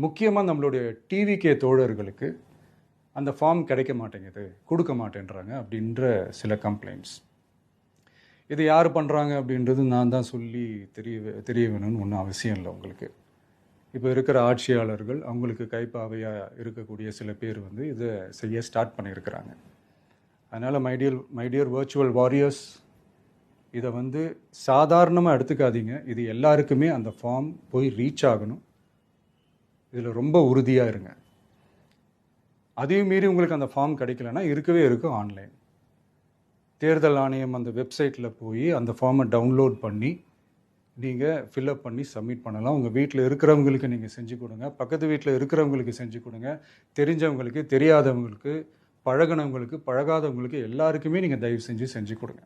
முக்கியமாக நம்மளுடைய டிவிகே தோழர்களுக்கு அந்த ஃபார்ம் கிடைக்க மாட்டேங்குது, கொடுக்க மாட்டேன்றாங்க அப்படின்ற சில கம்ப்ளைண்ட்ஸ். இது யார் பண்ணுறாங்க அப்படின்றது நான் தான் சொல்லி தெரிய வேணும்னு ஒன்றும் அவசியம் இல்லை உங்களுக்கு. இப்போ இருக்கிற ஆட்சியாளர்கள் அவங்களுக்கு கைப்பாவையாக இருக்கக்கூடிய சில பேர் வந்து இதை செய்ய ஸ்டார்ட் பண்ணியிருக்கிறாங்க. அதனால் மைடியர் வர்ச்சுவல் வாரியர்ஸ், இதை வந்து சாதாரணமாக எடுத்துக்காதீங்க. இது எல்லாருக்குமே அந்த ஃபார்ம் போய் ரீச் ஆகணும். இதில் ரொம்ப உறுதியாக இருங்க. அதையும் மீறி உங்களுக்கு அந்த ஃபார்ம் கிடைக்கலன்னா இருக்கவே இருக்கும் ஆன்லைன். தேர்தல் ஆணையம் அந்த வெப்சைட்டில் போய் அந்த ஃபார்மை டவுன்லோட் பண்ணி நீங்கள் ஃபில்அப் பண்ணி சப்மிட் பண்ணலாம். உங்கள் வீட்டில் இருக்கிறவங்களுக்கு நீங்கள் செஞ்சு கொடுங்க, பக்கத்து வீட்டில் இருக்கிறவங்களுக்கு செஞ்சு கொடுங்க, தெரிஞ்சவங்களுக்கு, தெரியாதவங்களுக்கு, பழகினவங்களுக்கு, பழகாதவங்களுக்கு எல்லாருக்குமே நீங்கள் தயவு செஞ்சு கொடுங்க.